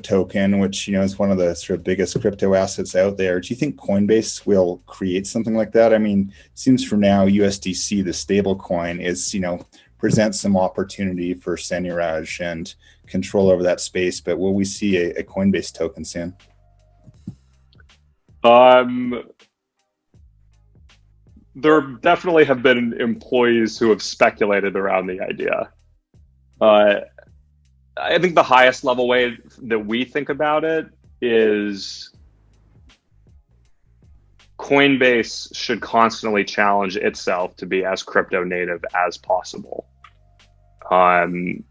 token, which is one of the sort of biggest crypto assets out there. Do you think Coinbase will create something like that? I mean, it seems for now USDC, the stable coin, is presents some opportunity for Senyaraj and control over that space. But will we see a Coinbase token soon? There definitely have been employees who have speculated around the idea. I think the highest level way that we think about it is Coinbase should constantly challenge itself to be as crypto native as possible. And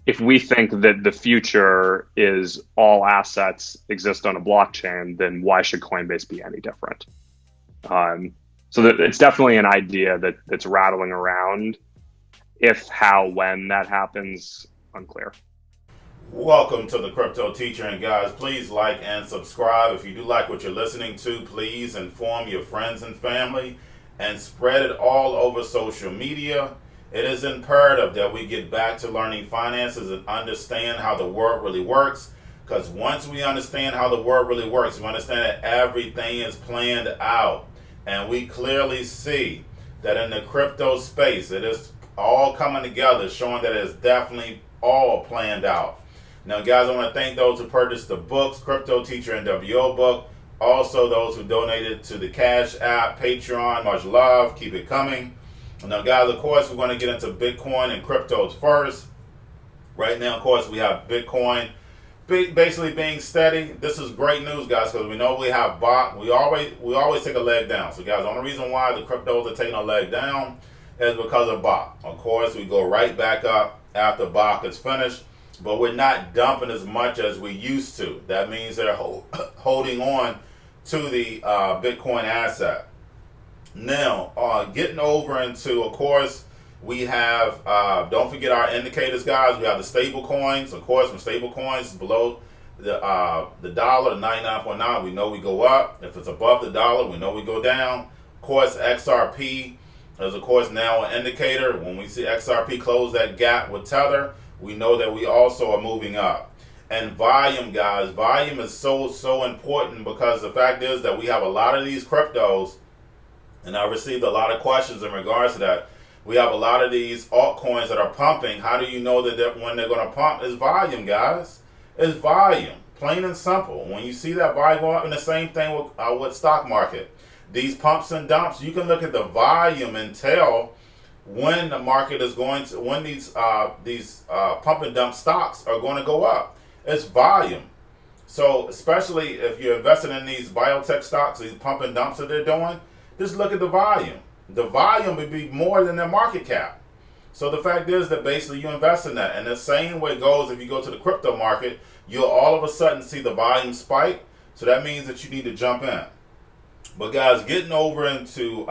if we think that the future is all assets exist on a blockchain, then why should Coinbase be any different? So that it's definitely an idea that's rattling around. If, how, when that happens, unclear. Welcome to the Crypto Teacher, and guys, please like and subscribe. If you do like what you're listening to, please inform your friends and family and spread it all over social media. It is imperative that we get back to learning finances and understand how the world really works, because once we understand how the world really works, we understand that everything is planned out. And we clearly see that in the crypto space, it is all coming together, showing that it is definitely all planned out. Now, guys, I want to thank those who purchased the books, Cryptoteacher and WO book. Also, those who donated to the Cash App, Patreon. Much love. Keep it coming. Now, guys, of course, we're going to get into Bitcoin and cryptos first. Right now, of course, we have Bitcoin basically being steady. This is great news, guys, because we know we have BOC. We always take a leg down. So, guys, the only reason why the cryptos are taking a leg down is because of BOC. Of course, we go right back up after BOC is finished, but we're not dumping as much as we used to. That means they're holding on to the Bitcoin asset. Now, getting over into, of course, we have, don't forget our indicators, guys. We have the stable coins. Of course, when stable coins is below the dollar, 99.9, we know we go up. If it's above the dollar, we know we go down. Of course, XRP is, of course, now an indicator. When we see XRP close that gap with Tether, we know that we also are moving up. And volume, guys, volume is so important, because the fact is that we have a lot of these cryptos, and I received a lot of questions in regards to that. We have a lot of these altcoins that are pumping. How do you know that when they're going to pump? It's volume, guys. It's volume, plain and simple. When you see that volume go up, and the same thing with stock market. These pumps and dumps, you can look at the volume and tell when the market is going to, when these pump and dump stocks are going to go up. It's volume. So especially if you're investing in these biotech stocks, these pump and dumps that they're doing, just look at the volume. The volume would be more than their market cap. So the fact is that basically you invest in that. And the same way goes if you go to the crypto market, you'll all of a sudden see the volume spike. So that means that you need to jump in. But guys, getting over into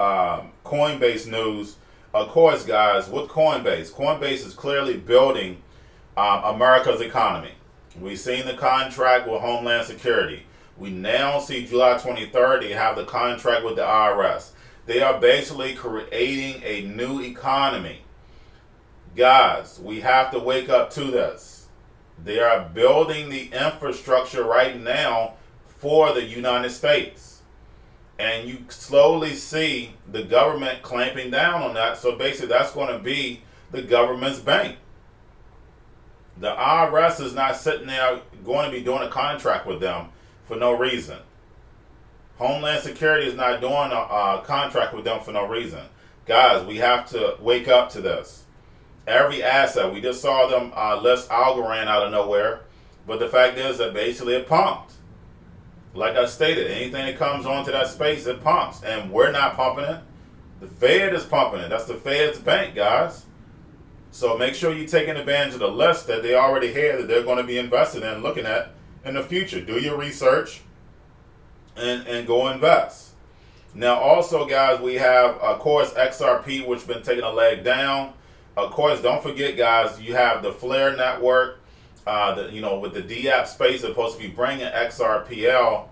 Coinbase news, of course, guys, with Coinbase is clearly building America's economy. We've seen the contract with Homeland Security. We now see July 23rd, they have the contract with the IRS. They are basically creating a new economy. Guys, we have to wake up to this. They are building the infrastructure right now for the United States. And you slowly see the government clamping down on that. So basically that's going to be the government's bank. The IRS is not sitting there going to be doing a contract with them for no reason. Homeland Security is not doing a contract with them for no reason. Guys, we have to wake up to this. Every asset, we just saw them list Algorand out of nowhere, but the fact is that basically it pumped. Like I stated, anything that comes onto that space, it pumps, and we're not pumping it. The Fed is pumping it. That's the Fed's bank, guys. So make sure you're taking advantage of the list that they already had that they're going to be invested in, looking at in the future. Do your research and go invest. Now also, guys, we have, of course, XRP, which has been taking a leg down. Of course, don't forget, guys, you have the Flare network, with the DApp space, they're supposed to be bringing XRPL,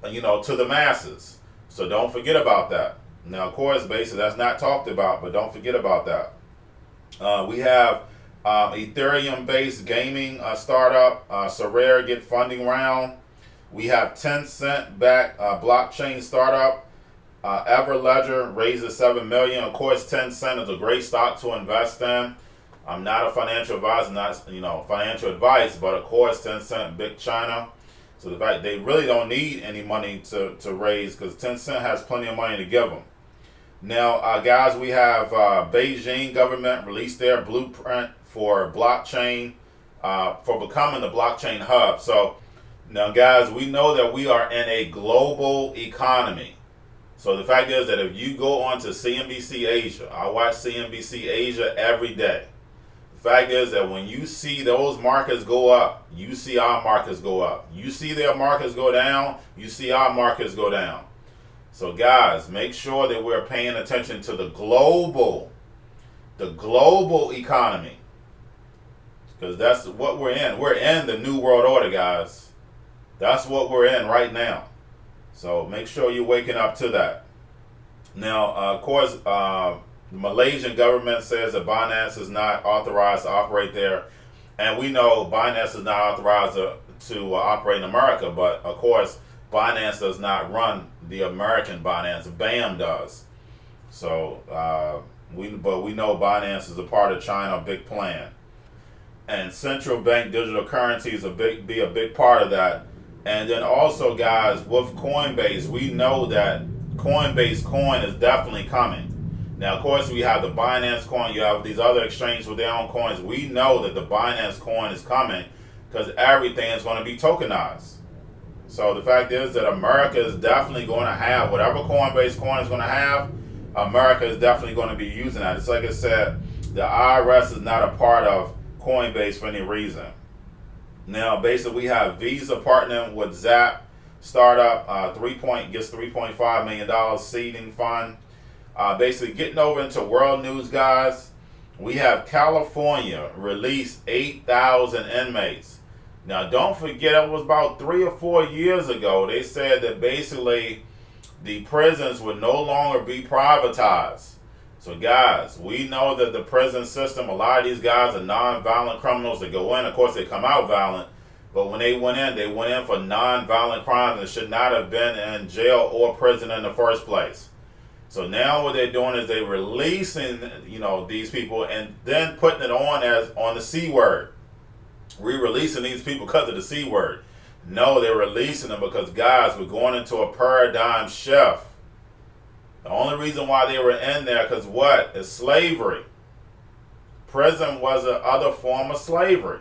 to the masses. So don't forget about that. Now, of course, basically, that's not talked about, but don't forget about that. We have Ethereum-based gaming startup, Sorare get funding round. We have Tencent-backed blockchain startup, Everledger raises $7 million. Of course, Tencent is a great stock to invest in. I'm not a financial advisor, not financial advice, but of course, Tencent, big China. So the fact they really don't need any money to raise because Tencent has plenty of money to give them. Now, guys, we have Beijing government released their blueprint for blockchain, for becoming the blockchain hub. So now, guys, we know that we are in a global economy. So the fact is that if you go on to CNBC Asia, I watch CNBC Asia every day. The fact is that when you see those markets go up, you see our markets go up. You see their markets go down, you see our markets go down. So guys, make sure that we're paying attention to the global economy. Because that's what we're in. We're in the New World Order, guys. That's what we're in right now. So make sure you're waking up to that. Now, of course, the Malaysian government says that Binance is not authorized to operate there. And we know Binance is not authorized to operate in America. But, of course, Binance does not run the American Binance. BAM does. So, we know Binance is a part of China, a big plan. And central bank digital currencies be a big part of that. And then also, guys, with Coinbase, we know that Coinbase coin is definitely coming. Now, of course, we have the Binance coin. You have these other exchanges with their own coins. We know that the Binance coin is coming because everything is going to be tokenized. So the fact is that America is definitely going to have whatever Coinbase coin is going to have. America is definitely going to be using that. It's like I said, the IRS is not a part of Coinbase for any reason. Now, basically, we have Visa partnering with Zap startup, gets $3.5 million seeding fund. Basically, getting over into world news, guys, we have California released 8,000 inmates. Now, don't forget, it was about 3 or 4 years ago. They said that basically the prisons would no longer be privatized. So, guys, we know that the prison system, a lot of these guys are non-violent criminals that go in. Of course, they come out violent. But when they went in for non-violent crimes and should not have been in jail or prison in the first place. So now what they're doing is they're releasing, these people and then putting it on the C word. Re-releasing these people because of the C word. No, they're releasing them because, guys, we're going into a paradigm shift. The only reason why they were in there, because what? It's slavery. Prison was another form of slavery.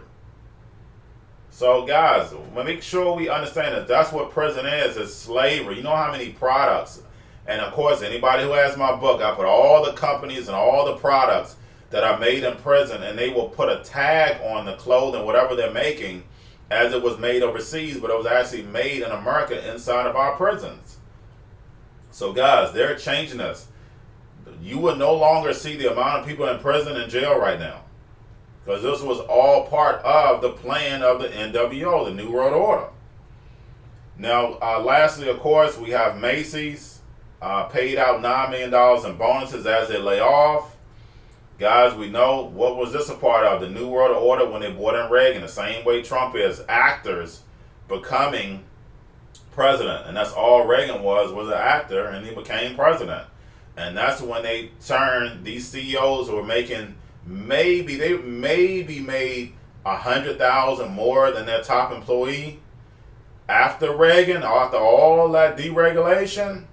So, guys, make sure we understand that that's what prison is. It's slavery. You know how many products, and of course, anybody who has my book, I put all the companies and all the products that are made in prison, and they will put a tag on the clothing, whatever they're making, as it was made overseas, but it was actually made in America inside of our prisons. So, guys, they're changing us. You will no longer see the amount of people in prison and jail right now. Because this was all part of the plan of the NWO, the New World Order. Now, lastly, of course, we have Macy's paid out $9 million in bonuses as they lay off. Guys, we know, what was this a part of? The New World Order when they brought in Reagan, the same way Trump is, actors becoming president. And that's all Reagan was an actor, and he became president. And that's when they turned these CEOs who were making maybe made 100,000 more than their top employee. After Reagan, after all that deregulation,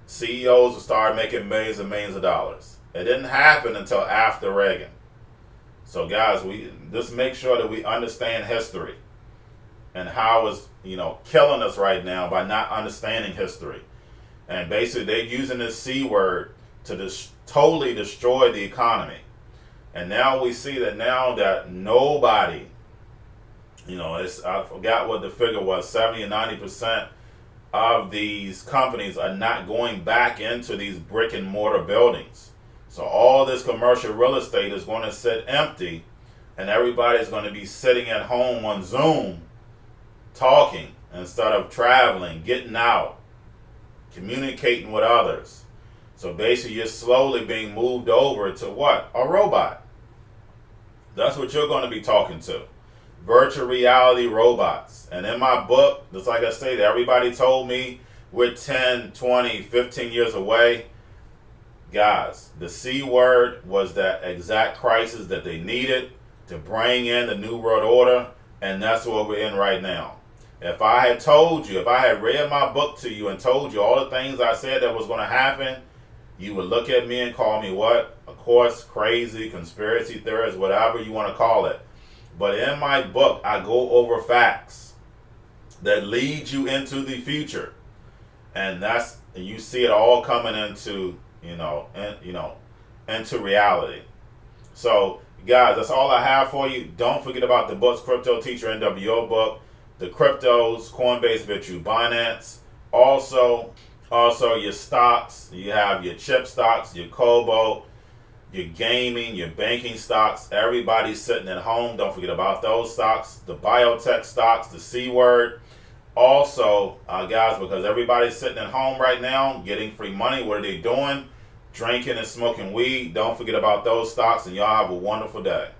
CEOs started making millions and millions of dollars. It didn't happen until after Reagan. So, guys, we just make sure that we understand history and how it's killing us right now by not understanding history. And basically, they're using this C word to totally destroy the economy. And now we see that nobody, I forgot what the figure was, 70 or 90% of these companies are not going back into these brick and mortar buildings. So all this commercial real estate is going to sit empty, and everybody's going to be sitting at home on Zoom talking instead of traveling, getting out, communicating with others. So basically, you're slowly being moved over to what? A robot. That's what you're going to be talking to. Virtual reality robots. And in my book, just like I said, everybody told me we're 10, 20, 15 years away. Guys, the C word was that exact crisis that they needed to bring in the New World Order, and that's what we're in right now. If I had told you, if I had read my book to you and told you all the things I said that was going to happen, you would look at me and call me what? Of course, crazy, conspiracy theorist, whatever you want to call it. But in my book, I go over facts that lead you into the future. And you see it all coming into, into reality. So, guys, that's all I have for you. Don't forget about the books, Cryptoteacher NWO book, the cryptos, Coinbase, Bitrue, Binance. Also your stocks. You have your chip stocks, your Kobo, your gaming, your banking stocks. Everybody's sitting at home. Don't forget about those stocks. The biotech stocks, the C word. Also, guys, because everybody's sitting at home right now getting free money, what are they doing? Drinking and smoking weed. Don't forget about those stocks, and y'all have a wonderful day.